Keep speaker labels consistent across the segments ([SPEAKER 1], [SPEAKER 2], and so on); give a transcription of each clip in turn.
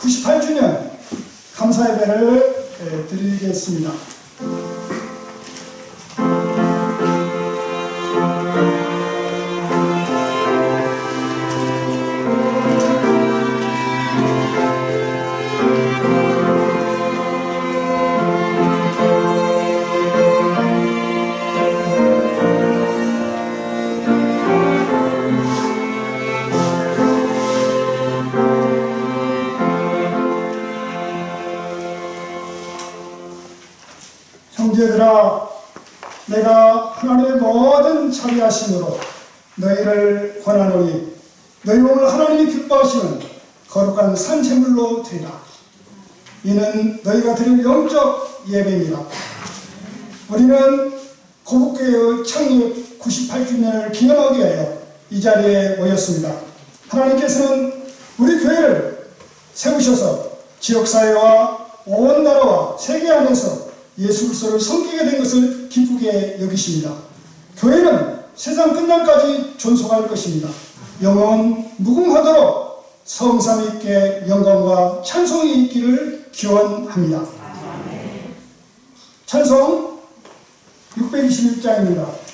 [SPEAKER 1] 98주년 감사 예배를 드리겠습니다. 형제들아, 내가 하나님의 모든 자비하심으로 너희를 권하노니 너희 몸을 하나님이 기뻐하시는 거룩한 산제물로 드리라. 이는 너희가 드릴 영적 예배입니다. 우리는 고북교회의 창립 98주년을 기념하기 위하여 이 자리에 모였습니다. 하나님께서는 우리 교회를 세우셔서 지역사회와 온 나라와 세계 안에서 예수 그리스도를 섬기게 된 것을 기쁘게 여기십니다. 교회는 세상 끝날까지 존속할 것입니다. 영원 무궁하도록 성삼위께 영광과 찬송이 있기를 기원합니다. 찬송 621장입니다.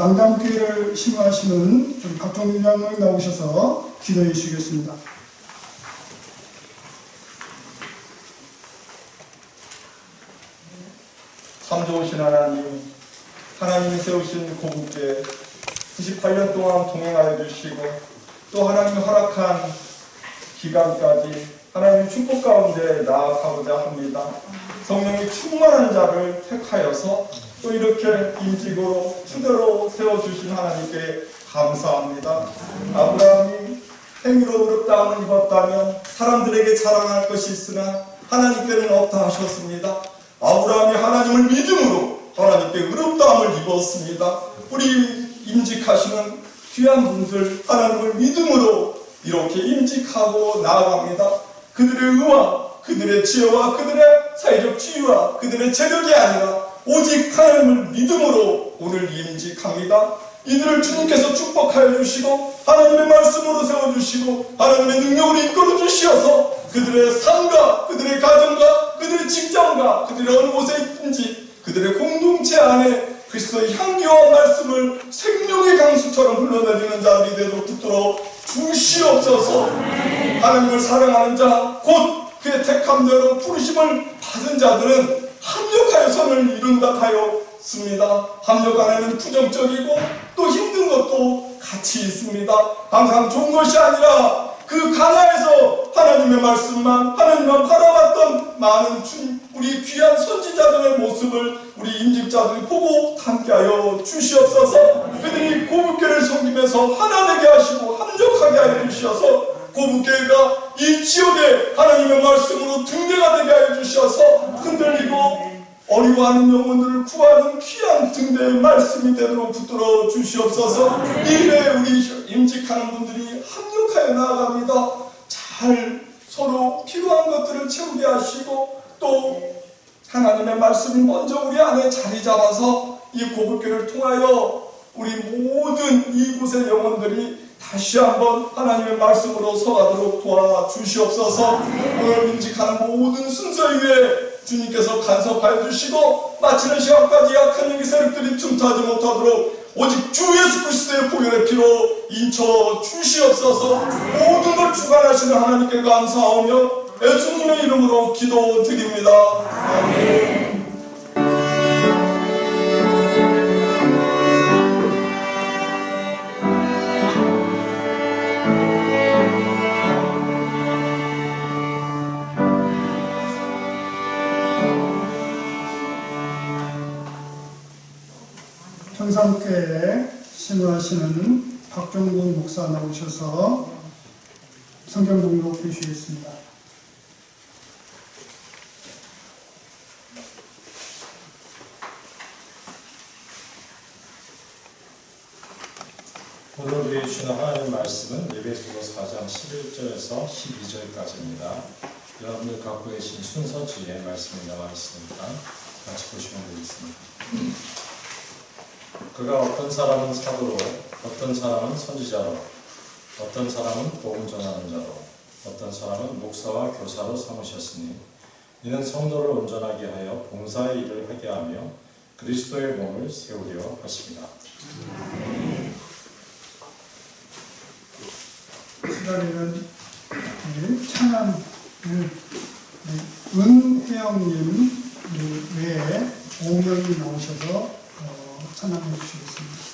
[SPEAKER 1] 망담교회를 심호하시는 우리 박종민 장로님 나오셔서 기도해 주시겠습니다.
[SPEAKER 2] 참 좋으신 하나님, 하나님이 세우신 고국교회 98년 동안 동행하여 주시고 또 하나님이 허락한 기간까지 하나님의 축복 가운데 나아가고자 합니다. 성령이 충만한 자를 택하여서 또 이렇게 임직으로 추대로 세워주신 하나님께 감사합니다. 아브라함이 행위로 어렵다함을 입었다면 사람들에게 자랑할 것이 있으나 하나님께는 없다 하셨습니다. 아브라함이 하나님을 믿음으로 하나님께 의롭다함을 입었습니다. 우리 임직하시는 귀한 분들 하나님을 믿음으로 이렇게 임직하고 나아갑니다. 그들의 의와 그들의 지혜와 그들의 사회적 지위와 그들의 재력이 아니라 오직 하나님을 믿음으로 오늘 임직합니다. 이들을 주님께서 축복하여 주시고 하나님의 말씀으로 세워주시고 하나님의 능력으로 이끌어 주시어서 그들의 삶과 그들의 가정과 그들의 직장과 그들의 어느 곳에 있든지 그들의 공동체 안에 그리스도의 향기와 말씀을 생명의 강수처럼 흘러내리는 자들이 되도록 붙들어 주시옵소서. 하나님을 사랑하는 자 곧 그의 택함대로 부르심을 받은 자들은 합력하여 선을 이룬다 하였습니다. 합력 안에는 부정적이고 또 힘든 것도 같이 있습니다. 항상 좋은 것이 아니라 그 가나에서 하나님의 말씀만 하나님만 바라봤던 많은 우리 귀한 선지자들의 모습을 우리 임직자들이 보고 함께하여 주시옵소서. 그들이 고북교회를 섬기면서 하나되게 하시고 합력하게 하여 주시어서 고북교회가 이 지역에 하나님의 말씀으로 등대가 되게 하여 주셔서 흔들리고 어려워하는 영혼들을 구하는 귀한 등대의 말씀이 되도록 붙들어 주시옵소서. 이 일에 우리 임직하는 분들이 합력하여 나아갑니다. 잘 서로 필요한 것들을 채우게 하시고 또 하나님의 말씀이 먼저 우리 안에 자리 잡아서 이 고북교회를 통하여 우리 모든 이곳의 영혼들이 다시 한번 하나님의 말씀으로 서가도록 도와주시옵소서. 오늘 임직하는 모든 순서 위에 주님께서 간섭하여 주시고 마치는 시간까지 약한 영의 세력들이 틈타지 못하도록 오직 주 예수 그리스도의 보혈의 피로 인쳐 주시옵소서. 모든 걸 주관하시는 하나님께 감사하며 예수님의 이름으로 기도드립니다. 아멘.
[SPEAKER 1] 평산교회에 신우하시는 박종국 목사 나오셔서 성경 공독해 주시겠습니다.
[SPEAKER 3] 오늘 우리 주시는 하나님 말씀은 예배소서 4장 11절에서 12절까지입니다. 여러분들 갖고 계신 순서지에 말씀이 나와 있으니까 같이 보시면 되겠습니다. 그가 어떤 사람은 사도로, 어떤 사람은 선지자로, 어떤 사람은 복음 전하는 자로, 어떤 사람은 목사와 교사로 삼으셨으니 이는 성도를 온전하게 하여 봉사의 일을 하게 하며 그리스도의 몸을 세우려 하십니다.
[SPEAKER 1] 시간에는 찬양을 은혜영님 외에 5명이 나오셔서 찬양해 주시겠습니다.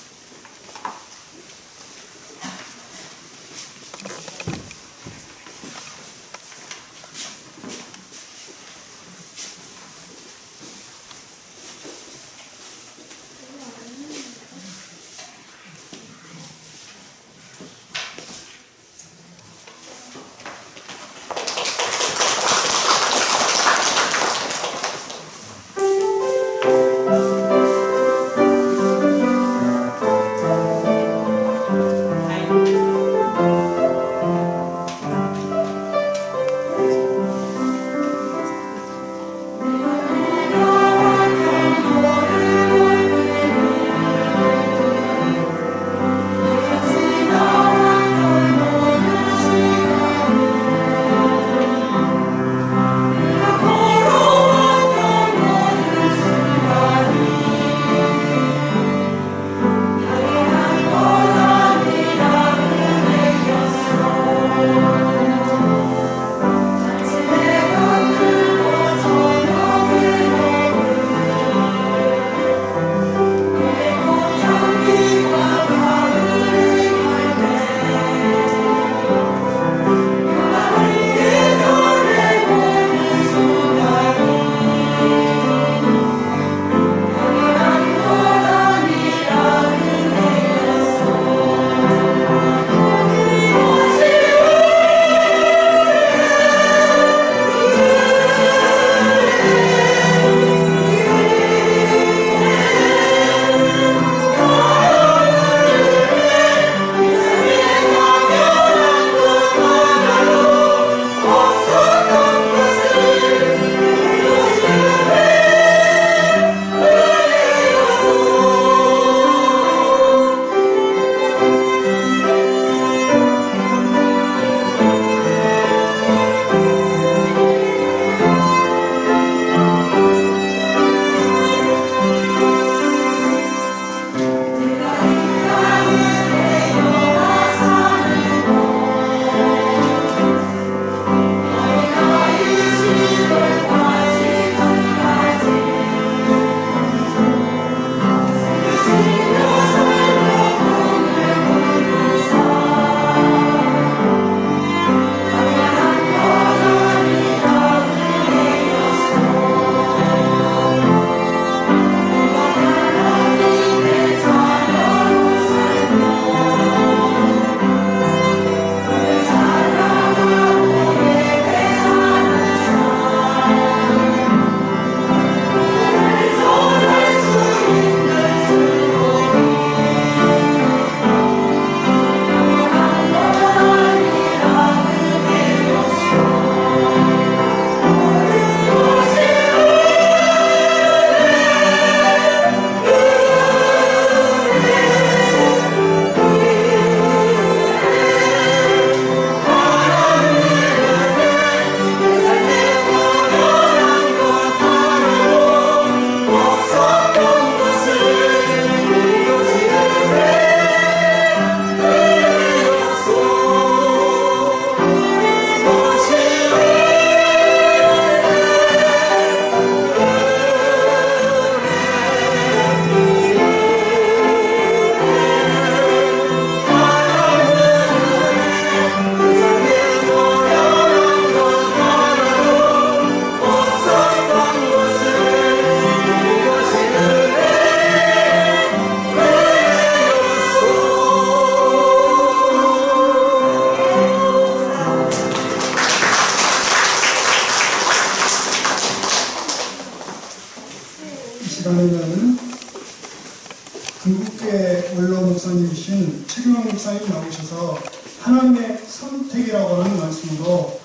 [SPEAKER 1] 목사님 나오셔서 하나님의 선택이라고 하는 말씀으로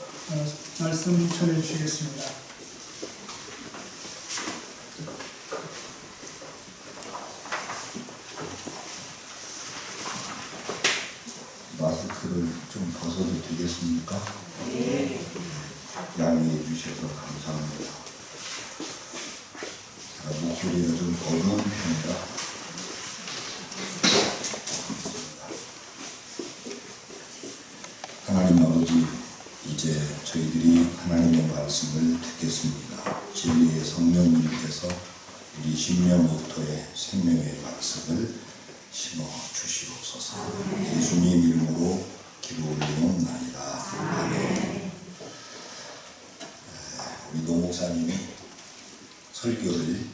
[SPEAKER 1] 말씀 전해 주시겠습니다.
[SPEAKER 4] 마스크를 좀 벗어도 되겠습니까? 네. 양해해 주셔서 감사합니다. 제가 목소리가 좀 어두운 편이라 하나님 아버지, 이제 저희들이 하나님의 말씀을 듣겠습니다. 진리의 성령님께서 우리 심령부터의 생명의 말씀을 심어 주시옵소서. 예수님 이름으로 기도 올리옵나이다. 아멘. 우리 노 목사님이 설교를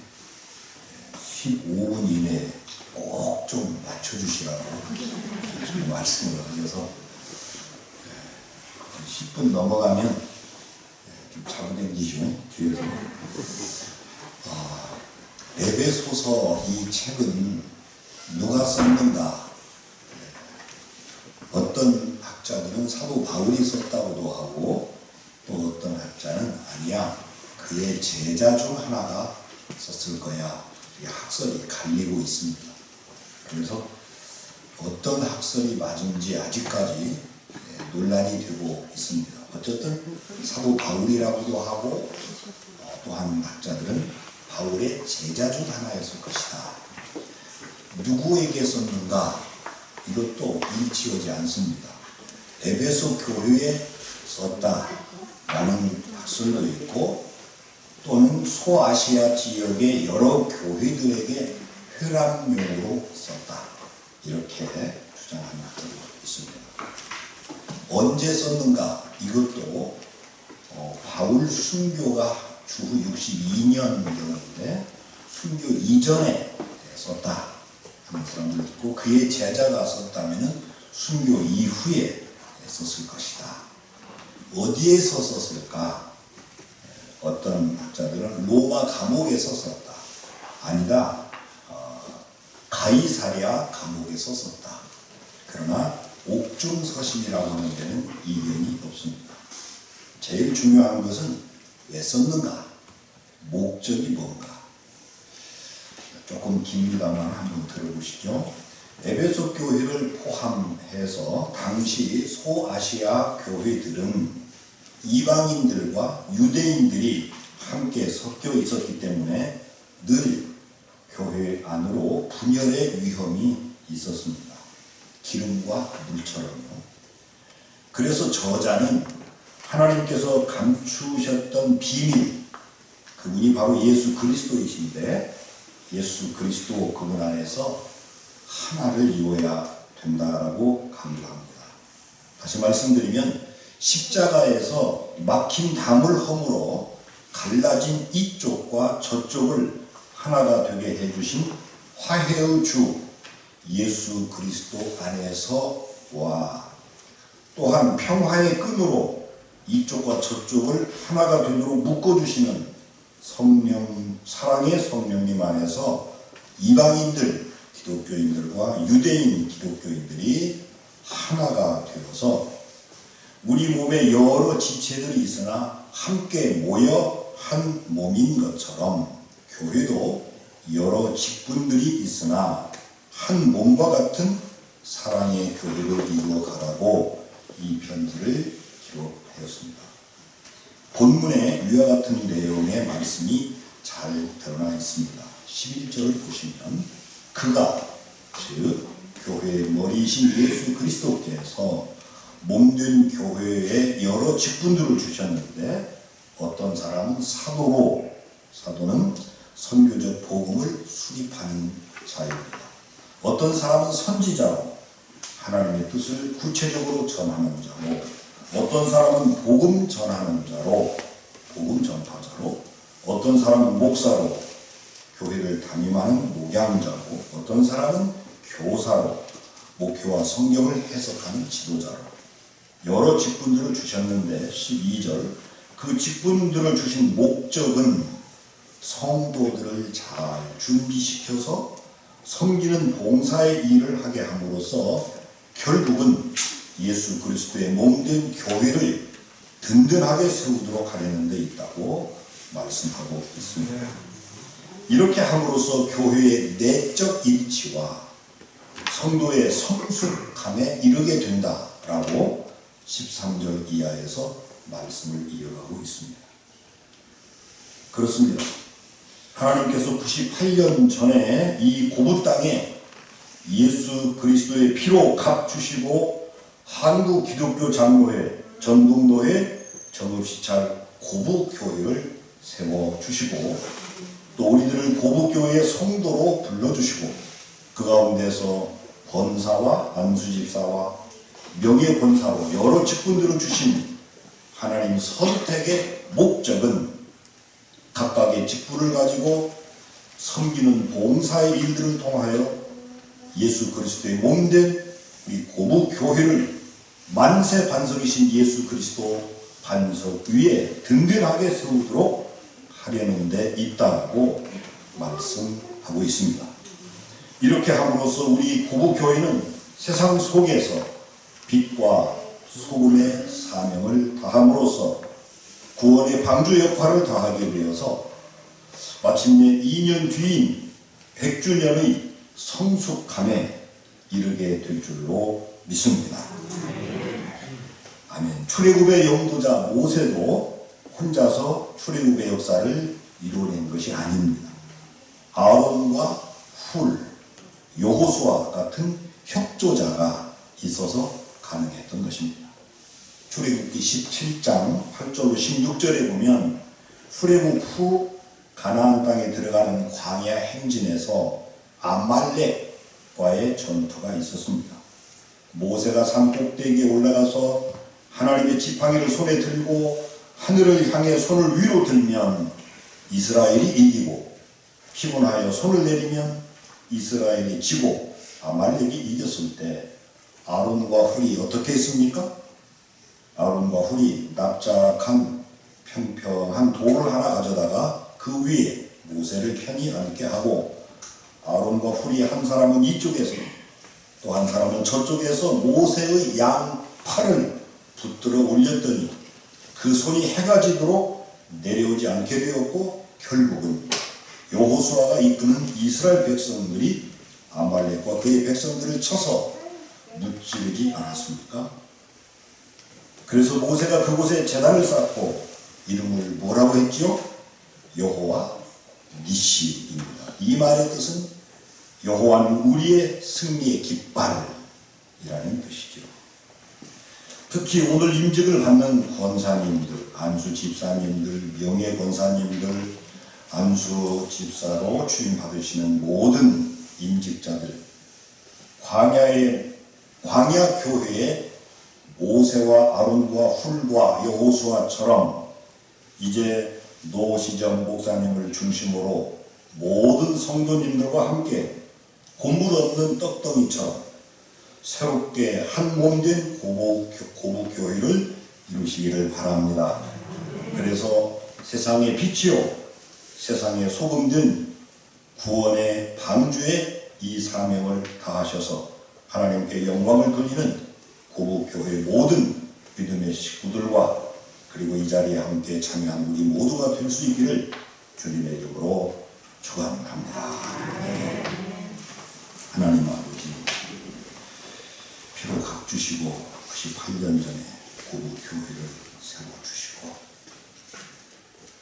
[SPEAKER 4] 15분 이내에 꼭 좀 맞춰주시라고 말씀을 하셔서 10분 넘어가면 좀 잡아당기시고 뒤에서 에베소서 이 책은 누가 썼는가? 어떤 학자들은 사도 바울이 썼다고도 하고 또 어떤 학자는 아니야, 그의 제자 중 하나가 썼을 거야. 학설이 갈리고 있습니다. 그래서 어떤 학설이 맞은지 아직까지 논란이 되고 있습니다. 어쨌든 사도 바울이라고도 하고 또한 학자들은 바울의 제자 중 하나였을 것이다. 누구에게 썼는가? 이것도 일치하지 않습니다. 에베소 교회에 썼다라는 학설도 있고 또는 소아시아 지역의 여러 교회들에게 회람용으로 썼다. 이렇게 주장하는 학설도 있습니다. 언제 썼는가? 이것도 바울 순교가 주후 62년 되었는데 순교 이전에 썼다 하는 사람도 있고 그의 제자가 썼다면 순교 이후에 썼을 것이다. 어디에서 썼을까? 어떤 학자들은 로마 감옥에서 썼다. 아니다. 가이사랴 감옥에서 썼다. 그러나 옥중서신이라고 하는 데는 이견이 없습니다. 제일 중요한 것은 왜 썼는가? 목적이 뭔가? 조금 깁니다만 한번 들어보시죠. 에베소 교회를 포함해서 당시 소아시아 교회들은 이방인들과 유대인들이 함께 섞여 있었기 때문에 늘 교회 안으로 분열의 위험이 있었습니다. 기름과 물처럼요. 그래서 저자는 하나님께서 감추셨던 비밀, 그분이 바로 예수 그리스도이신데 예수 그리스도 그분 안에서 하나를 이루어야 된다라고 강조합니다. 다시 말씀드리면 십자가에서 막힌 담을 허물어 갈라진 이쪽과 저쪽을 하나가 되게 해주신 화해의 주 예수 그리스도 안에서와 또한 평화의 끈으로 이쪽과 저쪽을 하나가 되도록 묶어주시는 성령, 사랑의 성령님 안에서 이방인들, 기독교인들과 유대인 기독교인들이 하나가 되어서 우리 몸에 여러 지체들이 있으나 함께 모여 한 몸인 것처럼 교회도 여러 직분들이 있으나 한 몸과 같은 사랑의 교회를 이루어가라고 이 편지를 기록하였습니다. 본문에 위와 같은 내용의 말씀이 잘 드러나 있습니다. 11절을 보시면 그가 즉 교회의 머리이신 예수 그리스도께서 몸된 교회에 여러 직분들을 주셨는데 어떤 사람은 사도로, 사도는 선교적 복음을 수립하는 자입니다. 어떤 사람은 선지자로 하나님의 뜻을 구체적으로 전하는 자로, 어떤 사람은 복음 전하는 자로, 복음 전파자로, 어떤 사람은 목사로 교회를 담임하는 목양자로, 어떤 사람은 교사로 목회와 성경을 해석하는 지도자로 여러 직분들을 주셨는데 12절 그 직분들을 주신 목적은 성도들을 잘 준비시켜서 섬기는 봉사의 일을 하게 함으로써 결국은 예수 그리스도의 몸된 교회를 든든하게 세우도록 하려는 데 있다고 말씀하고 있습니다. 이렇게 함으로써 교회의 내적 일치와 성도의 성숙함에 이르게 된다라고 13절 이하에서 말씀을 이어가고 있습니다. 그렇습니다. 하나님께서 98년 전에 이 고부 땅에 예수 그리스도의 피로 값 주시고 한국 기독교 장로회, 전북노회, 정읍시찰 고부교회를 세워주시고 또 우리들을 고부교회의 성도로 불러주시고 그 가운데서 권사와 안수집사와 명예권사로 여러 직분들을 주신 하나님 선택의 목적은 각각의 직분을 가지고 섬기는 봉사의 일들을 통하여 예수 그리스도의 몸된 이 고부교회를 만세 반석이신 예수 그리스도 반석 위에 든든하게 세우도록 하려는 데 있다고 말씀하고 있습니다. 이렇게 함으로써 우리 고부교회는 세상 속에서 빛과 소금의 사명을 다함으로써 구원의 방주 역할을 다하게 되어서 마침내 2년 뒤인 100주년의 성숙함에 이르게 될 줄로 믿습니다. 아멘. 출애굽의 영도자 모세도 혼자서 출애굽의 역사를 이루어낸 것이 아닙니다. 아론과 훌, 여호수아 같은 협조자가 있어서 가능했던 것입니다. 출애굽기 17장 8절로 16절에 보면 출애굽 후 가나안 땅에 들어가는 광야 행진에서 아말렉과의 전투가 있었습니다. 모세가 산 꼭대기에 올라가서 하나님의 지팡이를 손에 들고 하늘을 향해 손을 위로 들면 이스라엘이 이기고 피곤하여 손을 내리면 이스라엘이 지고 아말렉이 이겼을 때 아론과 훌이 어떻게 했습니까? 아론과 훌이 납작한 평평한 돌을 하나 가져다가 그 위에 모세를 편히 앉게 하고 아론과 훌이 한 사람은 이쪽에서 또 한 사람은 저쪽에서 모세의 양 팔을 붙들어 올렸더니 그 손이 해가 지도록 내려오지 않게 되었고 결국은 여호수아가 이끄는 이스라엘 백성들이 아말렉과 그의 백성들을 쳐서 무찌르지 않았습니까? 그래서 모세가 그곳에 제단을 쌓고 이름을 뭐라고 했지요? 여호와 니시입니다. 이 말의 뜻은 여호와는 우리의 승리의 깃발이라는 뜻이죠. 특히 오늘 임직을 받는 권사님들, 안수 집사님들, 명예 권사님들, 안수 집사로 추임 받으시는 모든 임직자들, 광야 교회의 모세와 아론과 훌과 여호수아처럼 이제 노시정 목사님을 중심으로 모든 성도님들과 함께 고물 없는 떡덩이처럼 새롭게 한 몸된 고부교회를 이루시기를 바랍니다. 그래서 세상의 빛이요 세상의 소금된 구원의 방주에 이 사명을 다하셔서 하나님께 영광을 돌리는 고부교회 모든 믿음의 식구들과 그리고 이 자리에 함께 참여한 우리 모두가 될 수 있기를 주님의 이름으로 축원합니다. 하나님 아버지 피로 각 주시고 98년 전에 고부교회를 세워주시고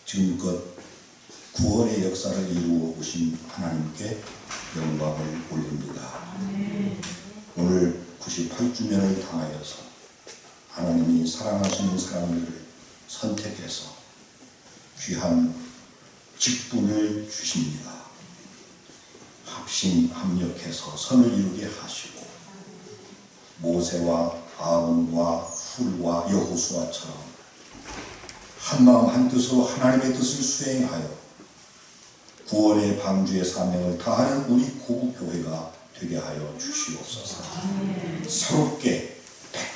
[SPEAKER 4] 지금껏 구원의 역사를 이루어 오신 하나님께 영광을 올립니다. 오늘 98주년을 당하여서 하나님이 사랑하시는 사람들을 선택해서 귀한 직분을 주십니다. 합력해서 선을 이루게 하시고 모세와 아론과 훌과 여호수아처럼 한마음 한뜻으로 하나님의 뜻을 수행하여 구원의 방주의 사명을 다하는 우리 고부교회가 되게 하여 주시옵소서. 새롭게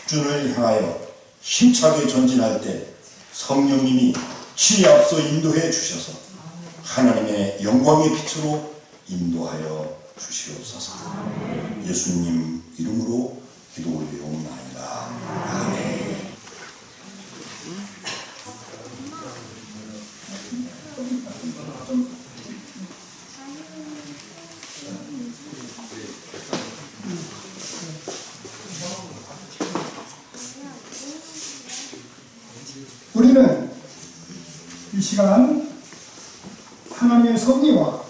[SPEAKER 4] 100주를 향하여 힘차게 전진할 때 성령님이 친히 앞서 인도해 주셔서 하나님의 영광의 빛으로 인도하여 주시옵소서. 예수님 이름으로 기도 올리옵나이다. 아멘.
[SPEAKER 1] 우리는 이 시간 하나님의 섭리와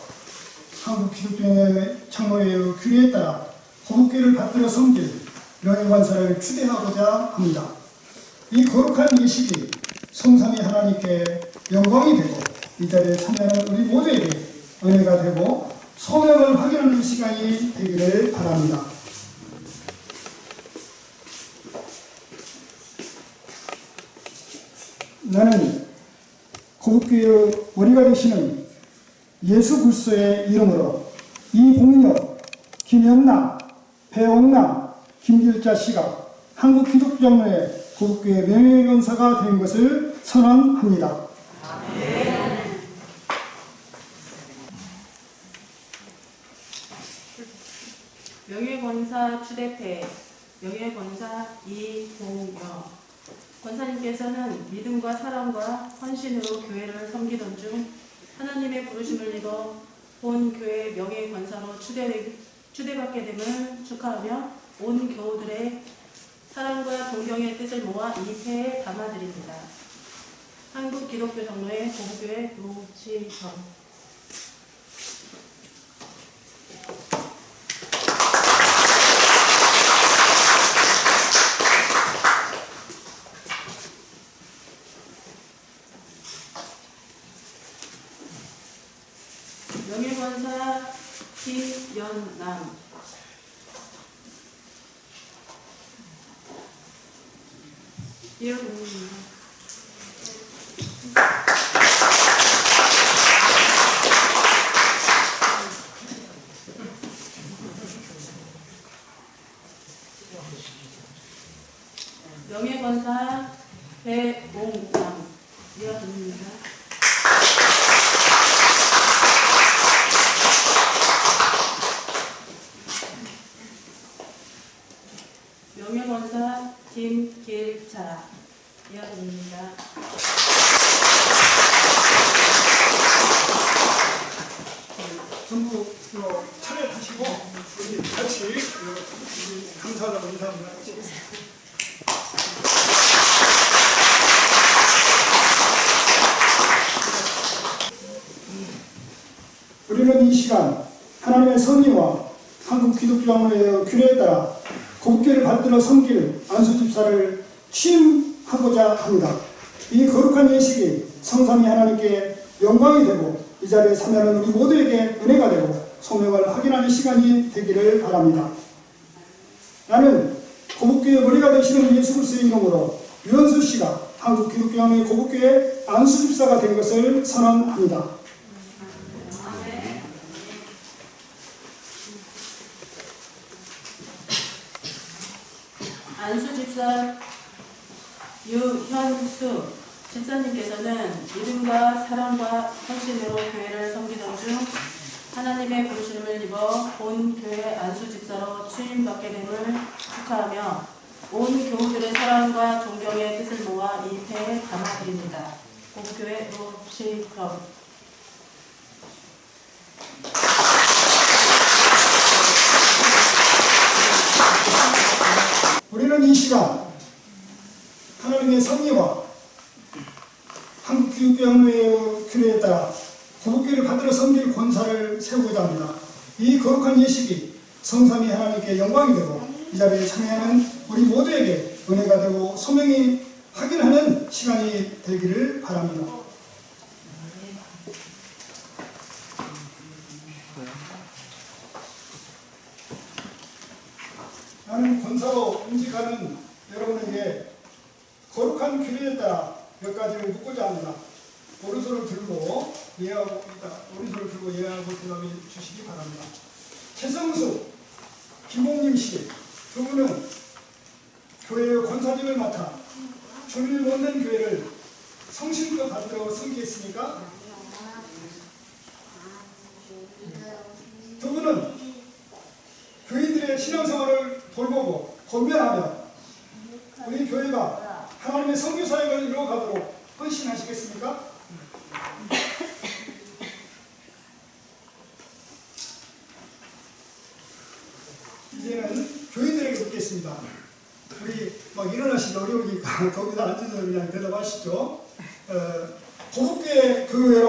[SPEAKER 1] 한국 기독교의 장로의 규례에 따라 거룩교회를 받들어 섬길 명예관사를 추대하고자 합니다. 이 거룩한 예식이 성삼위 하나님께 영광이 되고 이 자리에 참여하는 우리 모두에게 은혜가 되고 소명을 확인하는 시간이 되기를 바랍니다. 나는 거룩교회의 머리가 되시는 예수 그리스도의 이름으로 이봉력, 김연남, 배옥남, 김길자 씨가 한국 기독교장로회 거룩교회 명예권사가 된 것을 선언합니다.
[SPEAKER 5] 명예권사 추대패 명예권사 이봉영 권사님께서는 믿음과 사랑과 헌신으로 교회를 섬기던 중 하나님의 부르심을 입어 본 교회 명예권사로 추대받게 됨을 축하하며 온 교우들의 사랑과 존경의 뜻을 모아 이 패에 담아드립니다. 한국 기독교 장로회 고부교회 노지정. 명예권사 김연남. 이어집니다. 명예권사 배봉남. 이어집니다. 명예권사 김길자. 이어집니다.
[SPEAKER 1] 전부 차례하시고 같이 감사하다고 인사합니다. 우리는 이 시간 하나님의 섭리와 한국 기독교장로의 규례에 따라 거룩교회를 받들어 섬길 안수집사를 취임하고자 합니다. 이 거룩한 예식이 성삼위 하나님께 영광이 되고 이 자리에 참여하는 우리 모두에게 은혜가 되고 소명을 확인하는 시간이 되기를 바랍니다. 나는 거룩교회 머리가 되시는 예수 그리스도의 이름으로 유현수 씨가 한국 기독교장로의 거룩교회 안수집사가 된 것을 선언합니다.
[SPEAKER 5] 안수집사 유현수 집사님께서는 믿음과 사랑과 헌신으로 교회를 섬기던 중 하나님의 부르심을 입어 본 교회 안수집사로 취임받게 됨을 축하하며 온 교우들의 사랑과 존경의 뜻을 모아 이 패에 담아드립니다. 고부교회 노시경.
[SPEAKER 1] 우리는 이 시간 하나님의 섭리와 한국 기독교장로회 규례에 따라 거룩교회를 받들어 섬길 권사를 세우고자 합니다. 이 거룩한 예식이 성삼위 하나님께 영광이 되고 이 자리에 참여하는 우리 모두에게 은혜가 되고 소명이 확인하는 시간이 되기를 바랍니다. 나는 권사로 임직하는 여러분에게 거룩한 규례에 따라 몇 가지를 묻고자 합니다. 오른손을 들고 예하고 대답해 주시기 바랍니다. 최성수, 김봉림 씨 두 분은 교회의 권사직을 맡아 주민을 못낸 교회를 성실껏 받들어 섬기겠습니까? 두 분은 교인들의 신앙생활을 돌보고 권면하며 우리 교회가 하나님의 선교 사역을 이루어가도록 헌신하시겠습니까? 이제는 교인들에게 묻겠습니다. 우리 막 일어나시기 어려우니까 거기다 앉아서 그냥 대답하시죠. 고급교회 교회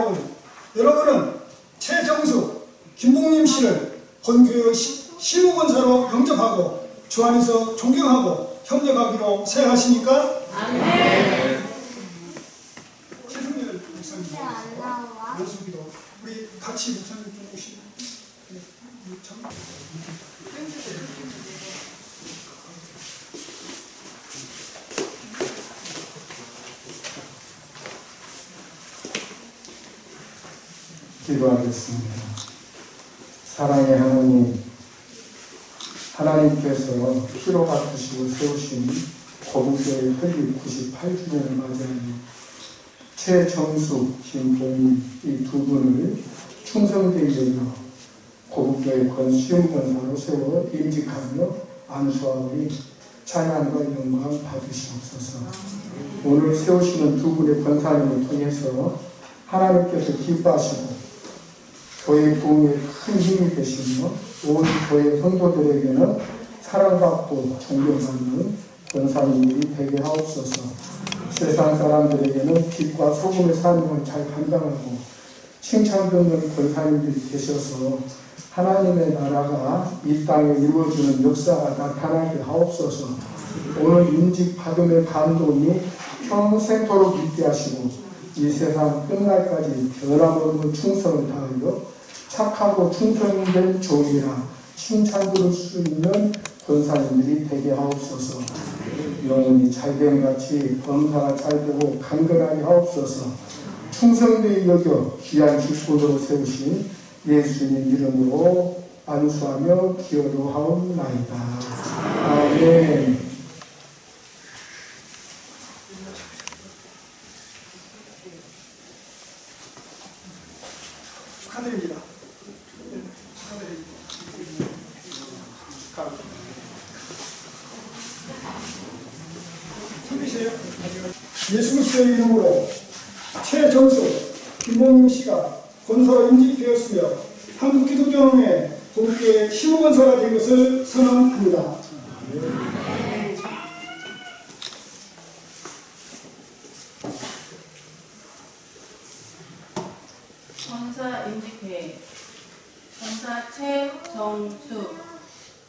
[SPEAKER 1] 여러분은 최정수, 김봉림 씨를 본교회 시무권사로 영접하고 주 안에서 존경하고 협력하기로 생각하십니까?
[SPEAKER 5] 아멘.
[SPEAKER 1] 최승열 목사님 연수기도 우리 같이 목사님 좀 오시면
[SPEAKER 6] 기도하겠습니다. 사랑의 하나님, 하나님께서 피로 갚으시고 세우신 거북교회 설립 98주년을 맞이하여 최정숙, 김봉민 이 두 분을 충성되게 여겨 거북교회 권수용권사로 세워 임직하며 안수하오니 찬양과 영광 받으시옵소서. 오늘 세우시는 두 분의 권사님을 통해서 하나님께서 기뻐하시고 교회 부흥에 큰 힘이 되시며 온 교회 성도들에게는 사랑받고 존경받는 권사님들이 되게 하옵소서. 세상 사람들에게는 빛과 소금의 사명을 잘 감당하고 칭찬받는 권사님들이 되셔서 하나님의 나라가 이 땅에 이루어지는 역사가 나타나게 하옵소서. 오늘 임직 받음의 감동이 평생토록 있게 하시고 이 세상 끝날까지 변함없는 충성을 다하여 착하고 충성된 종이라 칭찬 들을 수 있는 권사님들이 되게 하옵소서. 영혼이 잘됨같이 범사가 잘되고 강건하게 하옵소서. 충성되이 여겨 귀한 직분으로 세우신 예수님 이름으로 안수하며 기도하옵나이다. 아멘.
[SPEAKER 1] 축하드립니다. 손드세요. 예수 그리스도의 이름으로 최정수, 김봉림 씨가 권사로 임직되었으며 한국기독교회 거북교회 시무권사가 된 것을 선언합니다.
[SPEAKER 5] 권사 임직회 권사 최정수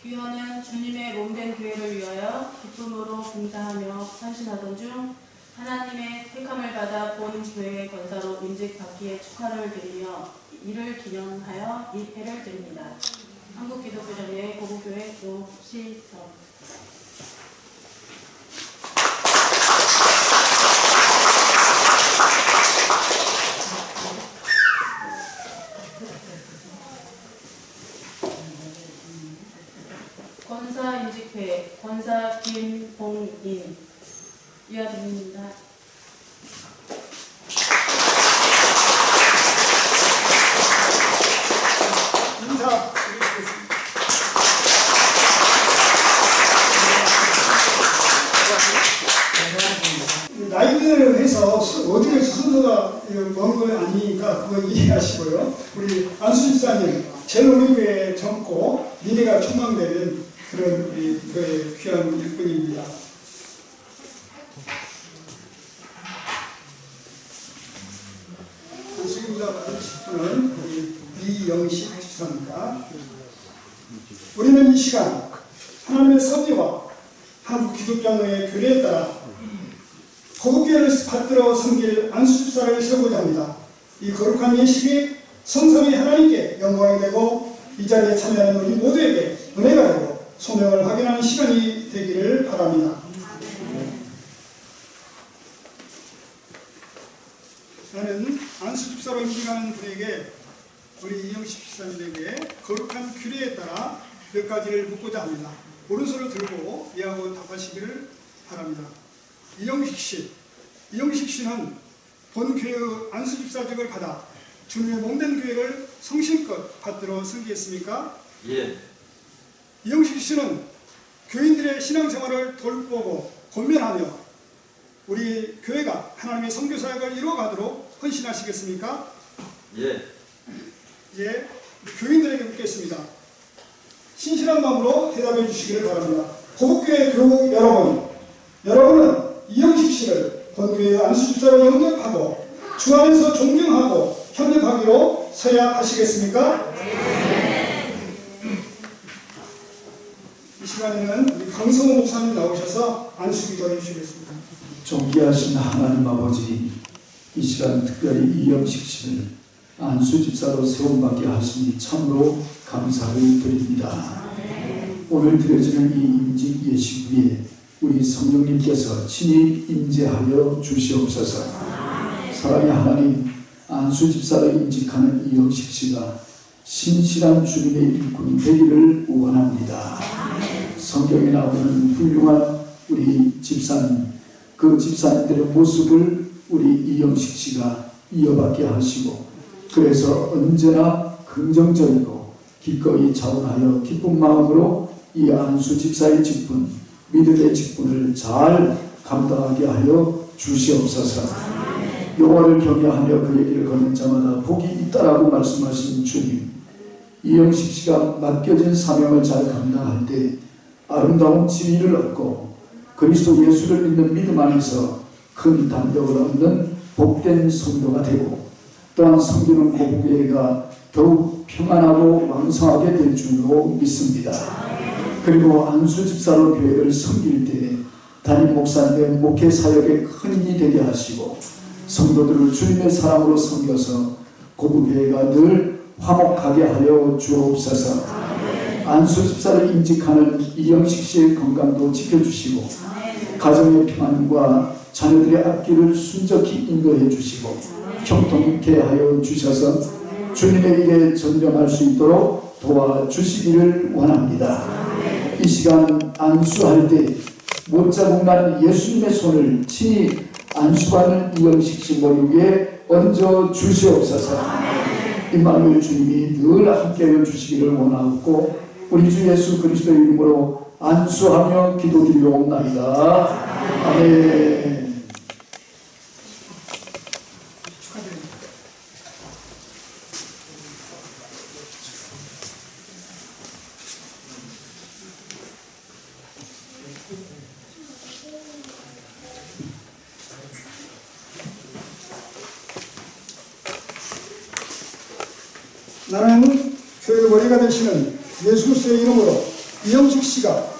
[SPEAKER 5] 귀원은 주님의 몸된 교회를 위하여 기쁨으로 봉사하며 헌신하던 중 하나님의 택함을 받아 본 교회의 권사로 임직받기에 축하를 드리며 이를 기념하여 이 패를 드립니다. 한국기독교전의 고부교회 노시성. 권사 임직회 권사 김봉인 이어드립니다.
[SPEAKER 1] 인사 드리겠습니다. 나이를 해서 어디에 순서가 먼 건 아니니까 그거 이해하시고요. 우리 안수 집사님 제일 우리 교회에 젊고 미래가 촉망되는 그런 우리 교회의 귀한 일꾼입니다. 안수기보다 받은 직분은 우리 이영식 집사입니다. 우리는 이 시간 하나님의 섭리와 한국 기독교회의 교례에 따라 거북교회를 받들어 섬길 안수집사를 세우고자 합니다. 이 거룩한 예식이 성삼위 하나님께 영광이 되고 이 자리에 참여하는 우리 모두에게 은혜가 되고 소명을 확인하는 시간이 되기를 바랍니다. 나는 안수집사로 임직하는 분에게 우리 이영식 집사님에게 거룩한 규례에 따라 몇 가지를 묻고자 합니다. 오른손을 들고 이하고 답하시기를 바랍니다. 이영식 씨는 본 교회의 안수집사직을 받아 주님의 몸된 교회를 성심껏 받들어 섬기겠습니까?
[SPEAKER 7] 예.
[SPEAKER 1] 이영식 씨는 교인들의 신앙생활을 돌보고 권면하며 우리 교회가 하나님의 선교사역을 이루어가도록 헌신하시겠습니까?
[SPEAKER 7] 예.
[SPEAKER 1] 이제 교인들에게 묻겠습니다. 신실한 마음으로 대답해 주시기를 바랍니다. 고북교회 교우 여러분은 이영식 씨를 본교회 안수집사로 영접하고 주 안에서 존경하고 협력하기로 서약하시겠습니까? 이 시간에는 우리 강성호 목사님 나오셔서 안수기도해 주시겠습니다.
[SPEAKER 8] 존귀하신 하나님 아버지, 이 시간 특별히 이영식 씨를 안수집사로 세움받게 하시니 참으로 감사를 드립니다. 오늘 드려지는 이 임직 예식 위에 우리 성령님께서 친히 임재하여 주시옵소서. 사랑의 하나님, 안수집사로 임직하는 이영식 씨가 신실한 주님의 일꾼 되기를 원합니다. 성경에 나오는 훌륭한 우리 집사님, 그 집사님들의 모습을 우리 이영식 씨가 이어받게 하시고, 그래서 언제나 긍정적이고 기꺼이 자원하여 기쁜 마음으로 이 안수 집사의 직분, 믿음의 직분을 잘 감당하게 하여 주시옵소서. 여호와를 경외하며 그의 길을 걷는 자마다 복이 있다라고 말씀하신 주님, 이영식 씨가 맡겨진 사명을 잘 감당할 때 아름다운 지위를 얻고 그리스도 예수를 믿는 믿음 안에서 큰 담력을 얻는 복된 성도가 되고, 또한 섬기는 고부교회가 더욱 평안하고 왕성하게 될 줄로 믿습니다. 그리고 안수집사로 교회를 섬길 때 담임 목사님의 목회 사역에 큰 힘이 되게 하시고, 성도들을 주님의 사랑으로 섬겨서 고부교회가 늘 화목하게 하여 주옵소서. 안수집사를 임직하는 이영식 씨의 건강도 지켜주시고, 가정의 평안과 자녀들의 앞길을 순적히 인도해 주시고 형통케 하여 주셔서 주님의 일에 전념할 수 있도록 도와주시기를 원합니다. 이 시간 안수할 때 못자국 나는 예수님의 손을 친히 안수받는 이영식 씨 머리 위에 얹어 주시옵소서. 임마누엘 주님이 늘 함께하여 주시기를 원하고, 우리 주 예수 그리스도의 이름으로 안수하며 기도드리옵나이다. 아멘.
[SPEAKER 1] 나는 교회 머리가 되시는 예수 그리스도의 이름으로 이영식 씨가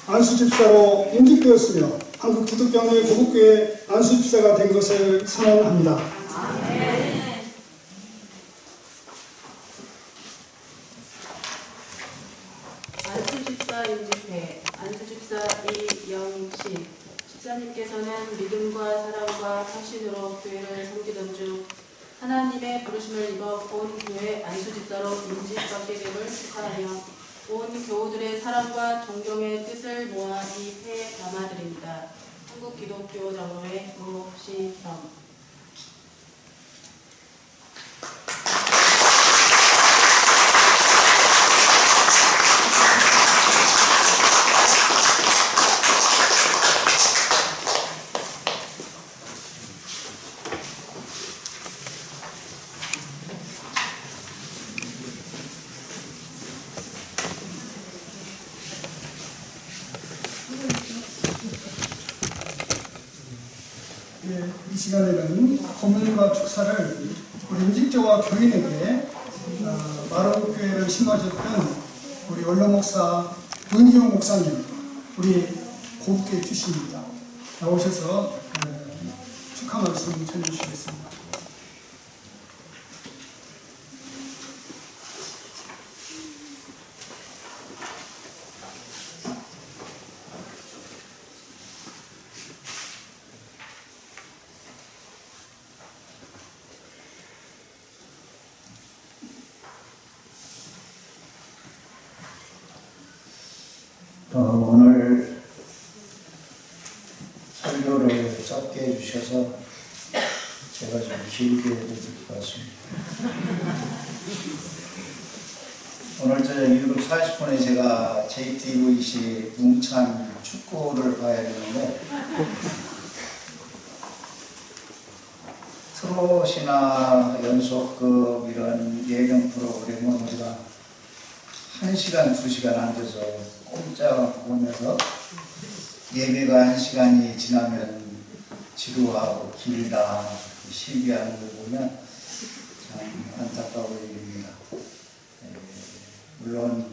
[SPEAKER 1] 안수집사로 임직되었으며 한국 기독교회 고북교회 안수집사가 된 것을 선언합니다.
[SPEAKER 5] 안수집사 임직회 안수집사 이영식 집사님께서는 믿음과 사랑과 확신으로 교회를 섬기던 중 하나님의 부르심을 입어 본 교회 안수집사로 임직받게 됨을 축하하며 온 교우들의 사랑과 존경의 뜻을 모아 이 회에 담아드립니다. 한국기독교 장로회 노시형.
[SPEAKER 1] 이 시간에는 고문과 축사를 우리 임직자와 교인에게 마루교회를 심어줬던 우리 원로 목사 은희용 목사님, 우리 고북교회 출신입니다. 나오셔서 축하 말씀 전해주시겠습니다.
[SPEAKER 8] 오늘 설교를 짧게 해주셔서 제가 좀 길게 해드릴 것 같습니다.
[SPEAKER 7] 오늘 저녁 7시 40분에 제가 JTBC 뭉찬 축구를 봐야 되는데 트롯이나 연속극 이런 예능 프로그램은 우리가 1시간, 2시간 앉아서 꼼짝 보면서 예배가 1시간이 지나면 지루하고 길다 시기하는 걸 보면 참 안타까운 일입니다. 물론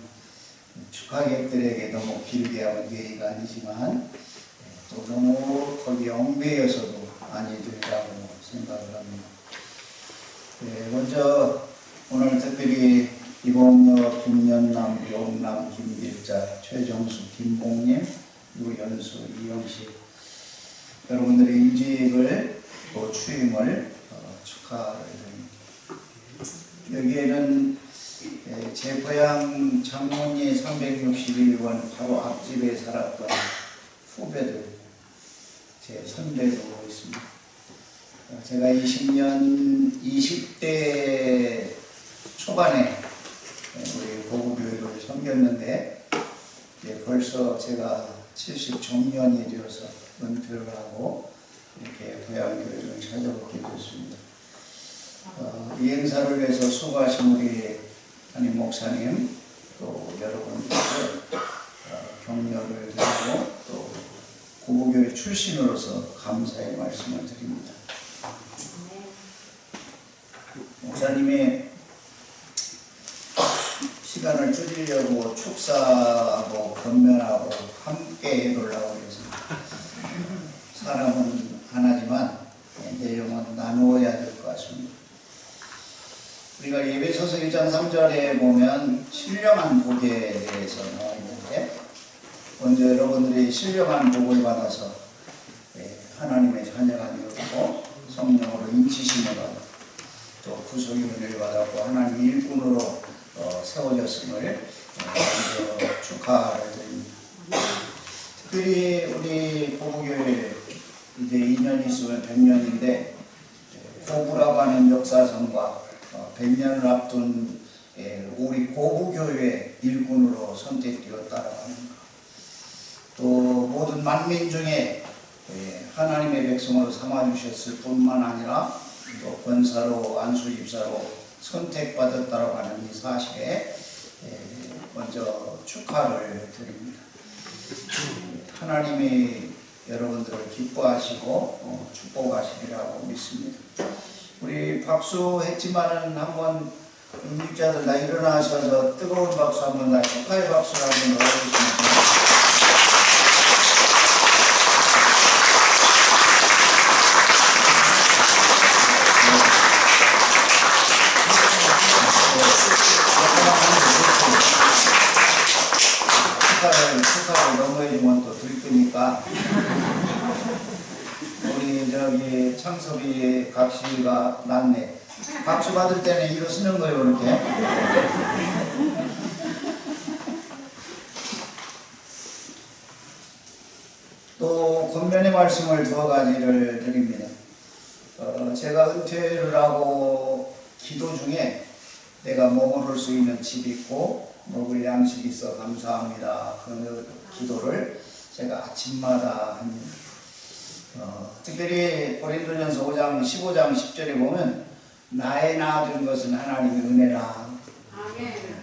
[SPEAKER 7] 축하객들에게 너무 길게 하면 예의가 아니지만 또 너무 거기 얽매여서도 아니 되리라고 생각을 합니다. 먼저 오늘 특별히 이봉엽, 김연남, 용남, 김길자, 최정수, 김봉님, 유연수, 이영식 여러분들의 임직을 또 취임을 축하드립니다. 여기에는 제 고향 장문리 361번 바로 앞집에 살았던 후배들, 제 선배도 있습니다. 제가 20대 초반에 우리 고부교회를 섬겼는데 벌써 제가 70 정년이 되어서 은퇴를 하고 이렇게 고향교회를 찾아오게 됐습니다. 이 행사를 위해서 수고하신 우리 담임 목사님 또 여러분께 격려를 드리고 또 고부교회 출신으로서 감사의 말씀을 드립니다. 목사님이 시간을 줄이려고 축사하고 건면하고 함께 해보려고 해서 사람은 하나지만 내용은 나누어야 될 것 같습니다. 우리가 예배소서 1장 3절에 보면 신령한 복에 대해서 나와 있는데 먼저 여러분들이 신령한 복을 받아서 하나님의 자녀가 되었고 성령으로 인치심을 받고 또 구속의 은혜를 받았고 하나님 일꾼으로 세워졌음을 먼저 축하를 드립니다. 특별히 우리 고부교회 이제 2년 있으면 100년인데 고부라고 하는 역사성과 100년을 앞둔 우리 고부교회 일꾼으로 선택되었다라고 하는 것. 또 모든 만민 중에 하나님의 백성으로 삼아주셨을 뿐만 아니라 또 권사로 안수집사로 선택받았다라고 하는 이 사실에 먼저 축하를 드립니다. 하나님이 여러분들을 기뻐하시고 축복하시리라고 믿습니다. 우리 박수했지만은 한번 임직자들 다 일어나셔서 뜨거운 박수 한번 다 축하의 박수를 한번 넣어주시면 축하를 너무 해주면 또 드릴 거니까 우리 저기 창섭이 각시가 낫네. 박수 받을 때는 이거 쓰는 거예요, 이렇게. 또 권면의 말씀을 두 가지를 드립니다. 제가 은퇴를 하고 기도 중에 내가 머무를 수 있는 집이 있고 먹을 양식이 있어 감사합니다. 그 기도를 제가 아침마다 합니다. 특별히 고린도전서 5장 15장 10절에 보면 나의 낳아준 것은 하나님의 은혜라.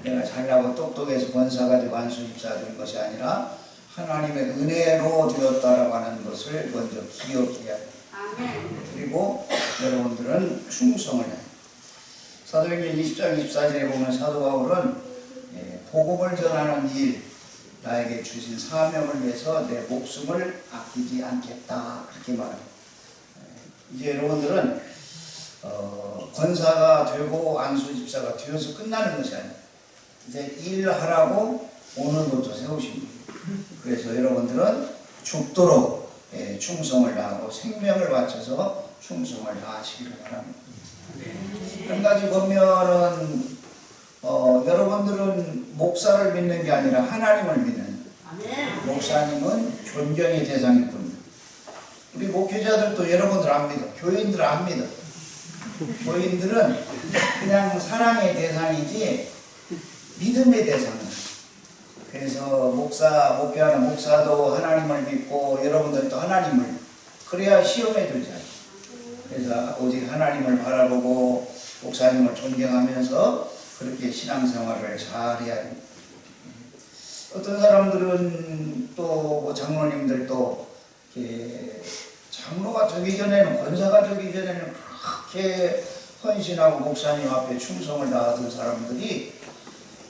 [SPEAKER 7] 내가 잘나고 똑똑해서 권사가 되고 안수집사 된 것이 아니라 하나님의 은혜로 되었다라고 하는 것을 먼저 기억해야 합니다. 그리고 여러분들은 충성을 해요. 사도행전 20장 24절에 보면 사도 바울은 복음을 전하는 일, 나에게 주신 사명을 위해서 내 목숨을 아끼지 않겠다 그렇게 말합니다. 이제 여러분들은 권사가 되고 안수집사가 되어서 끝나는 것이 아니에요. 이제 일하라고 오늘부터 세우십니다. 그래서 여러분들은 죽도록 충성을 다하고 생명을 바쳐서 충성을 다하시기를 바랍니다. 한 가지 보면은 여러분들은 목사를 믿는 게 아니라 하나님을 믿는 목사님은 존경의 대상일 뿐입니다. 우리 목회자들도 여러분들 압니다. 교인들 압니다. 교인들은 그냥 사랑의 대상이지 믿음의 대상이에요. 그래서 목회하는 목사도 하나님을 믿고 여러분들도 하나님을 그래야 시험에 들지 않아요. 그래서 오직 하나님을 바라보고 목사님을 존경하면서 그렇게 신앙생활을 잘해야 됩니다. 어떤 사람들은 또 장로님들도 장로가 되기 전에는 권사가 되기 전에는 그렇게 헌신하고 목사님 앞에 충성을 다하던 사람들이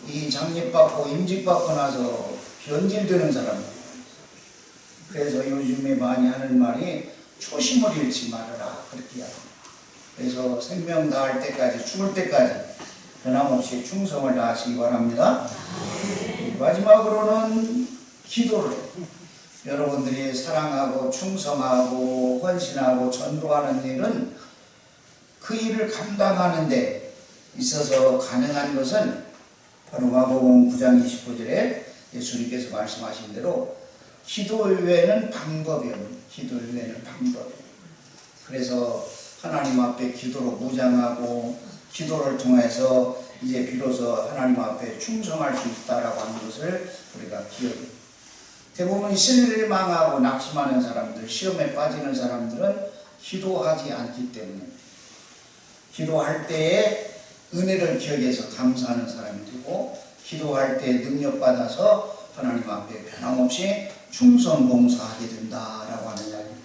[SPEAKER 7] 이 장립받고 임직받고 나서 변질되는 사람들. 그래서 요즘에 많이 하는 말이 초심을 잃지 말아라 그렇게 합니다. 그래서 생명 다할 때까지 죽을 때까지 변함없이 충성을 다하시기 바랍니다. 마지막으로는 기도를 여러분들이 사랑하고 충성하고 헌신하고 전도하는 일은 그 일을 감당하는 데 있어서 가능한 것은 바로 마가복음 9장 29절에 예수님께서 말씀하신 대로 기도 외에는 방법이 없는 기도 외에는 방법이. 그래서 하나님 앞에 기도로 무장하고 기도를 통해서 이제 비로소 하나님 앞에 충성할 수 있다라고 하는 것을 우리가 기억해요. 대부분 실망하고 낙심하는 사람들, 시험에 빠지는 사람들은 기도하지 않기 때문에 기도할 때에 은혜를 기억해서 감사하는 사람이 되고 기도할 때 능력받아서 하나님 앞에 변함없이 충성 봉사하게 된다라고 하는 이야기입니다.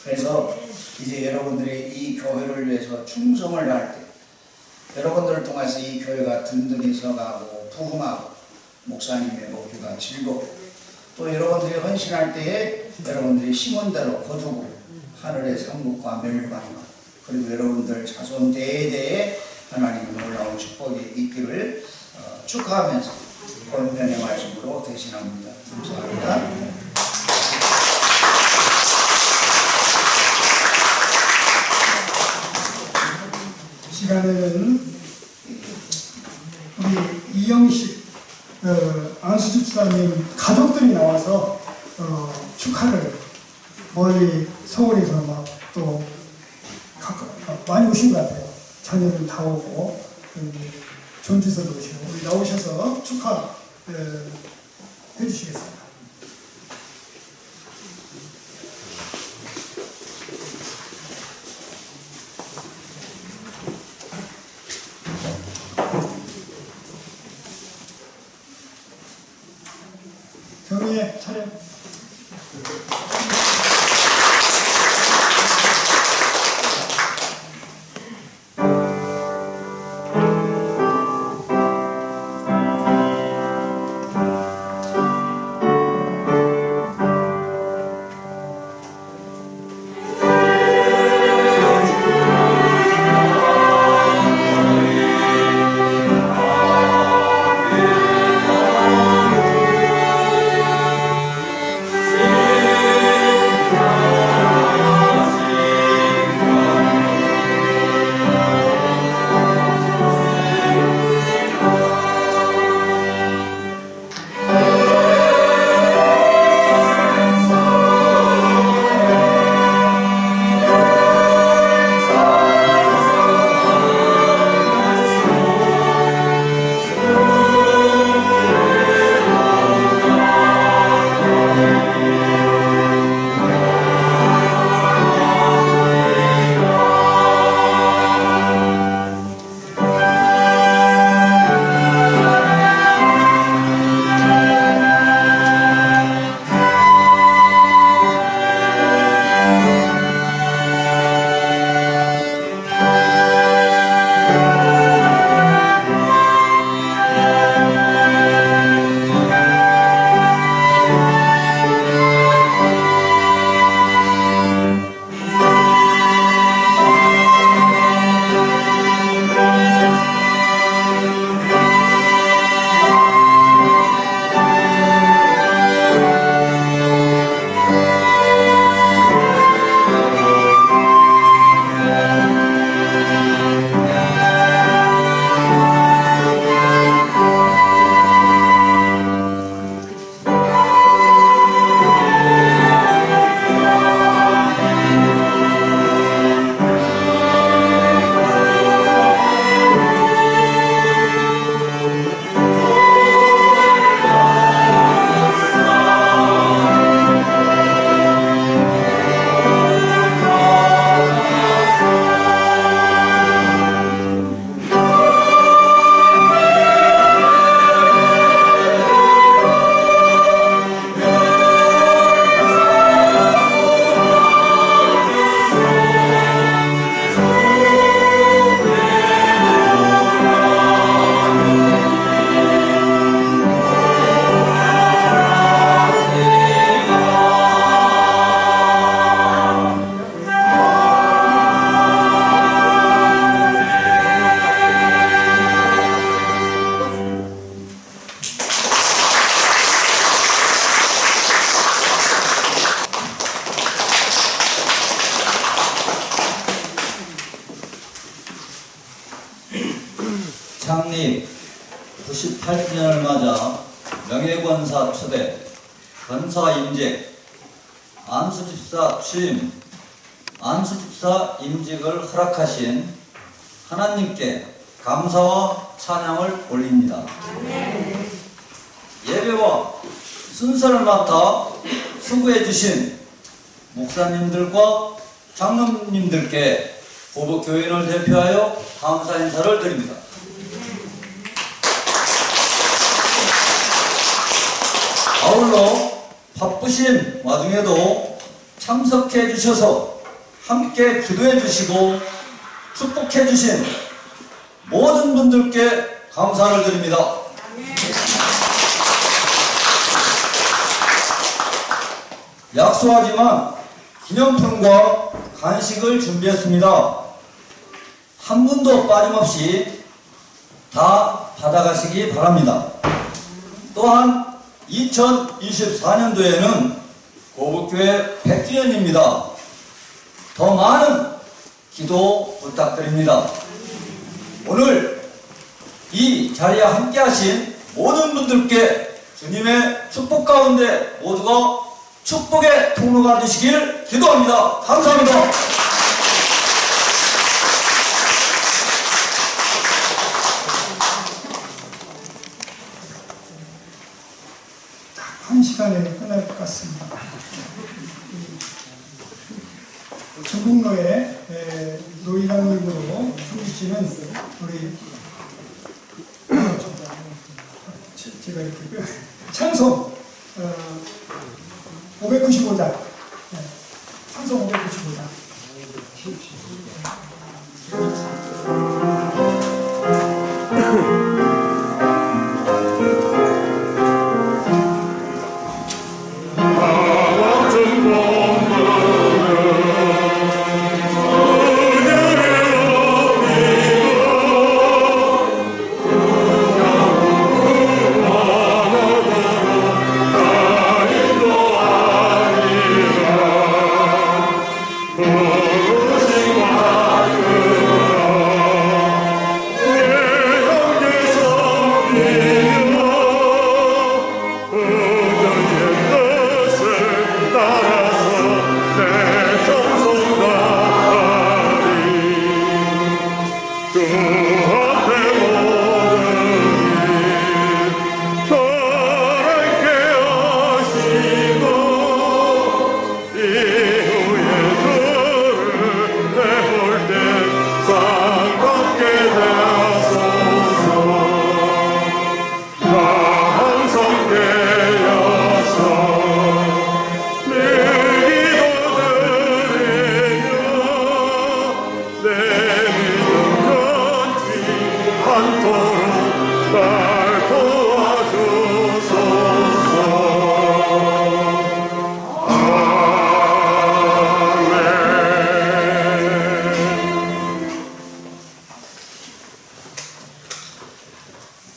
[SPEAKER 7] 그래서 이제 여러분들이 이 교회를 위해서 충성을 다할 때 여러분들을 통해서 이 교회가 든든히 서가고 부흥하고 목사님의 목표가 즐겁고 또 여러분들이 헌신할 때에 여러분들이 심은 대로 거두고 하늘의 상급과 멸류관과 그리고 여러분들 자손 대대에 하나님의 놀라운 축복이 있기를 축하하면서 권면의 말씀으로 대신합니다. 감사합니다.
[SPEAKER 1] 시간에는 우리 이영식 안수집사님 가족들이 나와서 축하를 멀리 서울에서 막 또 많이 오신 것 같아요. 자녀들 다 오고 존지서도 오시고 우리 나오셔서 축하 해주시겠습니다. 경위의 차례.
[SPEAKER 9] 창립 98주년을 맞아 명예권사 초대, 권사 임직, 안수집사 취임, 안수집사 임직을 허락하신 하나님께 감사와 찬양을 올립니다. 예배와 순서를 맡아 수고해 주신 목사님들과 장로님들께 고북교인을 대표하여 감사 인사를 드립니다. 아울러 바쁘신 와중에도 참석해 주셔서 함께 기도해 주시고 축복해 주신 모든 분들께 감사를 드립니다. 약소하지만 기념품과 간식을 준비했습니다. 한 분도 빠짐없이 다 받아가시기 바랍니다. 또한 2024년도에는 고북교회 100주년입니다. 더 많은 기도 부탁드립니다. 오늘 이 자리에 함께 하신 모든 분들께 주님의 축복 가운데 모두가 축복의 통로가 되시길 기도합니다. 감사합니다.
[SPEAKER 1] 한 시간에 끝날 것 같습니다. 중국로의 노이강님으로 숨기시는 우리 제가 이렇게 찬송 595장 찬송 595장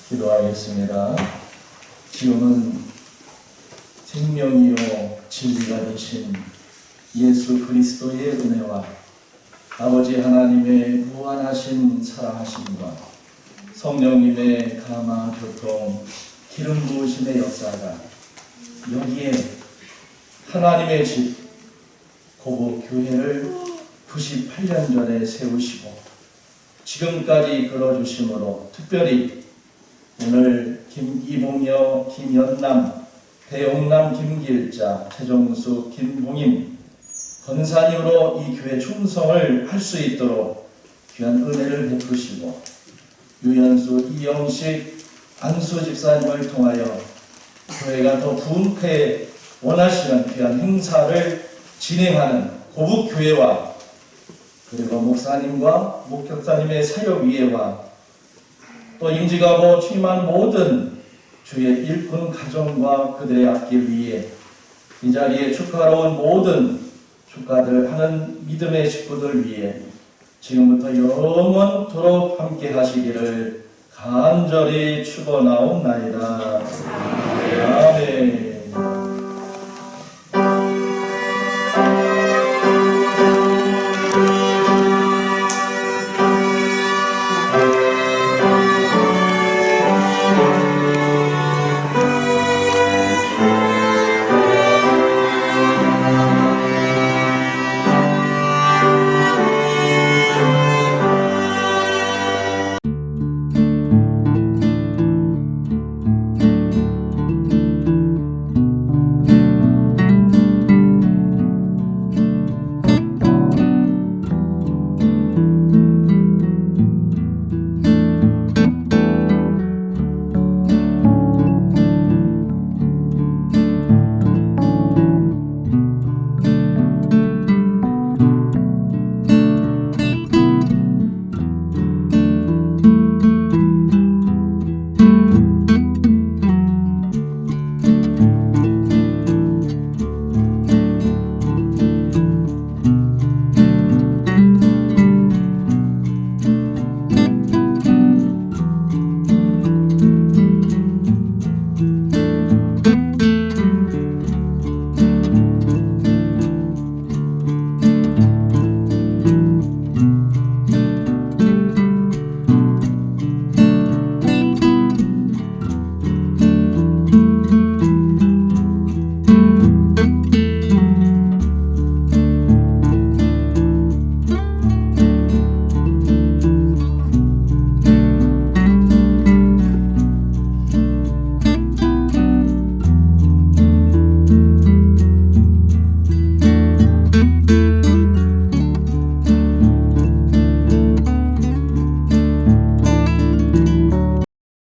[SPEAKER 3] 기도하겠습니다. 기도는 생명이요 진리가 되신 예수 그리스도의 은혜와 아버지 하나님의 무한하신 사랑하심과 성령님의 감화 교통 기름 부으심의 역사가 여기에 하나님의 집 고북교회를 98년 전에 세우시고 지금까지 끌어주심으로 특별히 오늘 이봉여, 김연남, 배용남, 김길자, 최종수, 김봉임 권사님으로 이 교회 충성을 할 수 있도록 귀한 은혜를 베푸시고 유연수, 이영식, 안수 집사님을 통하여 교회가 더 부흥케 원하시는 귀한 행사를 진행하는 고북교회와 그리고 목사님과 목격사님의 사역 위에와 또 임직하고 취임한 모든 주의 일꾼 가정과 그들의 앞길 위에 이 자리에 축하로운 모든 축가들 하는 믿음의 식구들 위해 지금부터 영원토록 함께 하시기를 간절히 축원하옵나이다. 아멘.